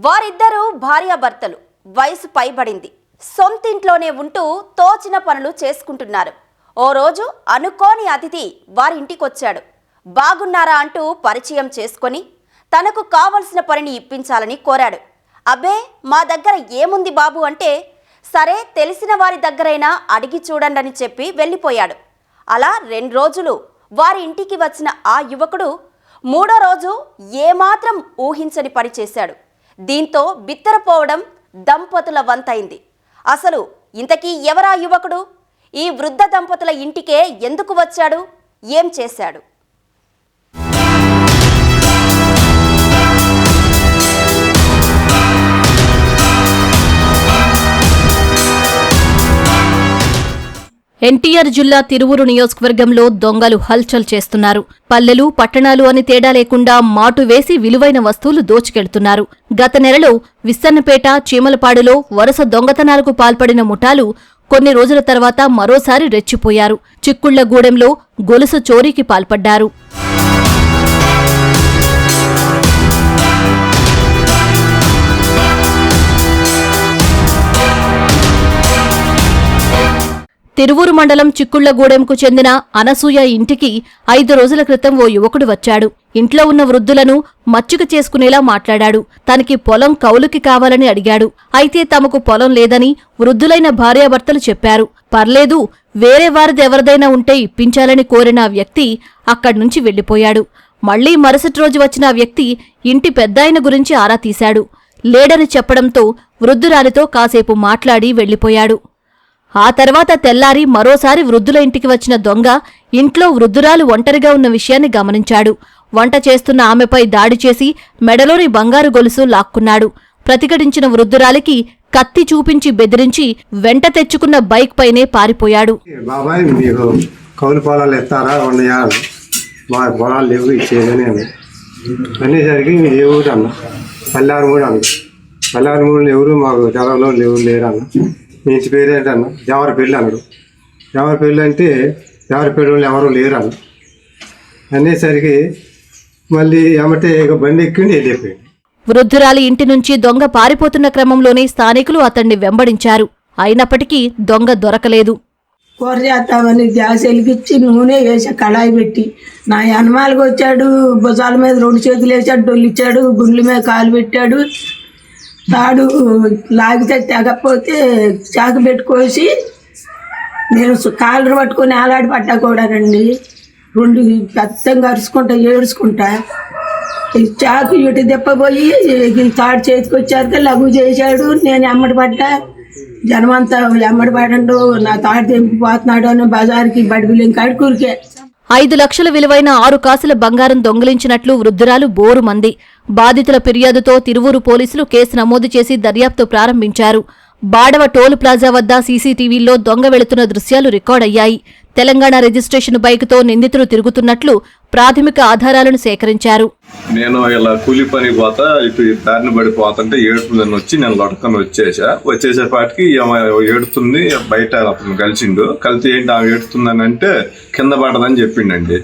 వారిద్దరూ భార్యాభర్తలు. వయసు పైబడింది. సొంతింట్లోనే ఉంటూ తోచిన పనులు చేసుకుంటున్నారు. ఓ రోజు అనుకోని అతిథి వారింటికొచ్చాడు. బాగున్నారా అంటూ పరిచయం చేసుకొని తనకు కావలసిన పనిని ఇప్పించాలని కోరాడు. అబ్బే, మా దగ్గర ఏముంది బాబు అంటే, సరే తెలిసిన వారి దగ్గరైనా అడిగి చూడండి అని చెప్పి వెళ్ళిపోయాడు. అలా 2 రోజులు వారి ఇంటికి వచ్చిన ఆ యువకుడు 3వ రోజు ఏమాత్రం ఊహించని పని చేశాడు. దీంతో బిత్తరపోవడం దంపతుల వంతైంది. అసలు ఇంతకీ ఎవరా యువకుడు? ఈ వృద్ధ దంపతుల ఇంటికే ఎందుకు వచ్చాడు? ఏం చేశాడు? ఎన్టీఆర్ జిల్లా తిరువూరు నియోజకవర్గంలో దొంగలు హల్చల్ చేస్తున్నారు. పల్లెలు పట్టణాలు అని తేడా లేకుండా మాటు వేసి విలువైన వస్తువులు దోచుకెళ్తున్నారు. గత నెలలో విస్సన్నపేట, చీమలపాడులో వరుస దొంగతనాలకు పాల్పడిన ముఠాలు కొన్ని రోజుల తర్వాత మరోసారి రెచ్చిపోయారు. చిక్కుళ్లగూడెంలో గొలుసు చోరీకి పాల్పడ్డారు. తిరువూరు మండలం చిక్కుళ్లగూడెంకు చెందిన అనసూయ ఇంటికి 5 రోజుల క్రితం ఓ యువకుడు వచ్చాడు. ఇంట్లో ఉన్న వృద్ధులను మచ్చిక చేసుకునేలా మాట్లాడాడు. తనకి పొలం కౌలుకి కావాలని అడిగాడు. అయితే తమకు పొలం లేదని వృద్ధులైన భార్యాభర్తలు చెప్పారు. పర్లేదు, వేరే వారిది ఎవరిదైనా ఉంటే ఇప్పించాలని కోరిన ఆ వ్యక్తి అక్కడ్నుంచి వెళ్లిపోయాడు. మళ్లీ మరుసటి రోజు వచ్చిన ఆ వ్యక్తి ఇంటి పెద్దాయన గురించి ఆరా తీశాడు. లేడని చెప్పడంతో వృద్ధురాలితో కాసేపు మాట్లాడి వెళ్లిపోయాడు. ఆ తర్వాత తెల్లారి మరోసారి వృద్ధుల ఇంటికి వచ్చిన దొంగ ఇంట్లో వృద్ధురాలు ఒంటరిగా ఉన్న విషయాన్ని గమనించాడు. వంట చేస్తున్న ఆమెపై దాడి చేసి మెడలోని బంగారు గొలుసు లాక్కున్నాడు. ప్రతిఘటించిన వృద్ధురాలికి కత్తి చూపించి బెదిరించి వెంట తెచ్చుకున్న బైక్ పైనే పారిపోయాడు. బాబాయ్, మీకు కౌలు పొలాలు ఎత్తారా? ఉన్నాయా? మా పొలాలు లేవు, ఇచ్చేదని అనేసరికి మీరు ఏ ఊరు అన్న? పల్లారుమూడు అన్న. పల్లారుమూడులో ఎవరు మాకు తెలంలో లేరు అన్న. మీ ఇంటి పేరు ఏంటన్న? దేవరపల్లి అన్నాడు. దేవరపల్లి అంటే దేవరపల్లి వాళ్ళు ఎవరు లేరు అన్న. అనేసరికి మళ్ళీ ఏమంటే ఇక బండి ఎక్కిండి వెళ్ళిపోయింది. వృద్ధురాలి ఇంటి నుంచి దొంగ పారిపోతున్న క్రమంలోనే స్థానికులు అతన్ని వెంబడించారు. అయినప్పటికీ దొంగ దొరకలేదు. కూర చేస్తామని గ్యాస్ వెలిగించి నూనె వేసి కళాయి పెట్టి నా హనుమాలకు వచ్చాడు. భుజాల మీద 2 చేతులు వేసాడు, డొల్లిచ్చాడు, గుండ్ల మీద కాలు పెట్టాడు. తాడు లాగితే తెగపోతే చాకు పెట్టుకోసి నేను కాలర్ పట్టుకొని ఆలాడి పట్టా కూడానండి. 2 పెద్దంగా అరుచుకుంటా ఏడుచుకుంటా చాకు ఇటు తిప్పబోయి తాడు చేతికి వచ్చాక లఘు చేశాడు. నేను ఎమ్మడి పడ్డా. జనమంతా ఎమ్మడి పడండు, నా తాడు తెంపిపోతున్నాడు అని బజార్కి బడిబిల్లిం కాడి కూరికే. 5 లక్షల విలువైన 6 కాసుల బంగారం దొంగిలించినట్లు వృద్ధురాలు బోరుమంది. బాధితుల ఫిర్యాదుతో తిరువూరు పోలీసులు కేసు నమోదు చేసి దర్యాప్తు ప్రారంభించారు. బాడవ టోల్ ప్లాజా వద్ద సీసీటీవీల్లో దొంగ వెళుతున్న దృశ్యాలు రికార్డయ్యాయి. తెలంగాణ రిజిస్ట్రేషన్ బైక్తో నిందితులు తిరుగుతున్నట్లు ప్రాథమిక ఆధారాలను సేకరించారు. నేను ఇలా కూలి పని పోతా ఇటు దారిని పడిపోతుంటే ఏడుతుందని వచ్చి నేను లొడకని వచ్చేసేపాటికి ఏడుతుంది. బయట అతను కలిసిండు. కలిసి ఏంటి ఆమె ఏడుతుందని అంటే కింద పడదని చెప్పిండండి.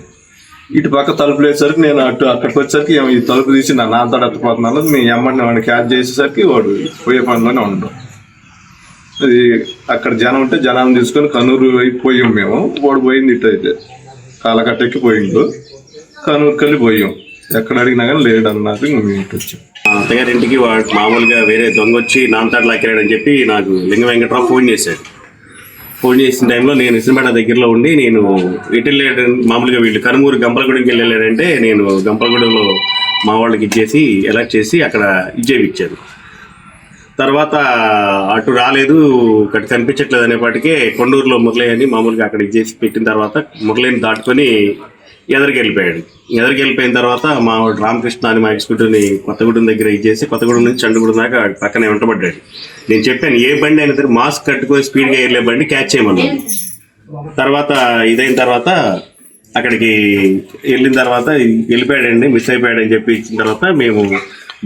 ఇటు పక్క తలుపులు వేసేసరికి నేను అక్కడికి వచ్చేసరికి ఈ తలుపు తీసి నా నాన్నతో అట్టుపోతున్నాను. మీ అమ్మని వాడిని క్యాచ్ చేసేసరికి వాడు పోయే పనిలోనే ఉండవు. అది అక్కడ జనం ఉంటే జనాన్ని తీసుకొని కనూరు పోయాం మేము. వాడు పోయింది ఇటు అయితే కాలకట్టెక్కి పోయిండు. కనూరుకి వెళ్ళి పోయాం. ఎక్కడ అడిగినా కానీ లేడు అన్నారు. మేము ఇటు వచ్చాం. అత్తగారింటికి వాడు మామూలుగా వేరే దొంగ వచ్చి నాన్నతాడు లాక్కెళ్ళాడని చెప్పి నాకు లింగ వెంకట్రావు ఫోన్ చేశాడు. ఫోన్ చేసిన టైంలో నేను ఇసుమేడ దగ్గరలో ఉండి నేను ఇటు వెళ్ళాడు. మామూలుగా వీళ్ళు కనుమూరు గంపలగూడెంకి వెళ్ళాడంటే నేను గంపలగూడెంలో మా వాళ్ళకి ఇచ్చేసి ఎలక్ట్ చేసి అక్కడ ఇచ్చేవిచ్చాను. తర్వాత అటు రాలేదు, ఇక్కడ కనిపించట్లేదు అనేపాటికే కొండూరులో మురళయ్యని మామూలుగా అక్కడ ఇచ్చేసి పెట్టిన తర్వాత మురళయ్యని దాటుకొని ఎదరికి వెళ్ళిపోయిన తర్వాత మా రామకృష్ణ అని మా ఎక్స్క్యూటివ్ని కొత్తగూడెం దగ్గర ఇచ్చేసి కొత్తగూడెం నుంచి చండుగూడెం దాకా పక్కనే వెంటబడ్డాడు. నేను చెప్పాను ఏ బండి అయినా సరే మాస్క్ కట్టుకొని స్పీడ్గా వెళ్ళే బండి క్యాచ్ చేయమన్నాను. తర్వాత ఇదైన తర్వాత అక్కడికి వెళ్ళిన తర్వాత వెళ్ళిపోయాడండి, మిస్ అయిపోయాడని చెప్పి ఇచ్చిన తర్వాత మేము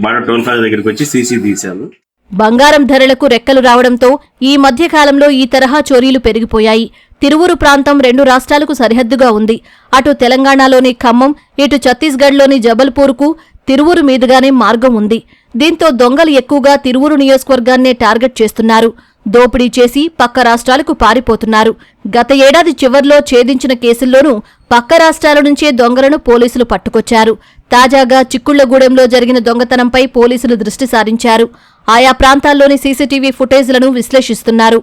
బాడ టోల్ ప్లాజా దగ్గరికి వచ్చి సీసీ తీశాము. బంగారం ధరలకు రెక్కలు రావడంతో ఈ మధ్యకాలంలో ఈ తరహా చోరీలు పెరిగిపోయాయి. తిరువూరు ప్రాంతం 2 రాష్ట్రాలకు సరిహద్దుగా ఉంది. అటు తెలంగాణలోని ఖమ్మం, ఇటు ఛత్తీస్గఢ్లోని జబల్పూర్కు తిరువూరు మీదుగానే మార్గం ఉంది. దీంతో దొంగలు ఎక్కువగా తిరువూరు నియోజకవర్గాన్నే టార్గెట్ చేస్తున్నారు. దోపిడీ చేసి పక్క రాష్ట్రాలకు పారిపోతున్నారు. గత ఏడాది చివర్లో ఛేదించిన కేసుల్లోనూ పక్క రాష్ట్రాల నుంచే దొంగలను పోలీసులు పట్టుకొచ్చారు. తాజాగా చిక్కుళ్లగూడెంలో జరిగిన దొంగతనంపై పోలీసులు దృష్టి సారించారు. ఆయా ప్రాంతాల్లోని సీసీటీవీ ఫుటేజ్లను విశ్లేషిస్తున్నారు.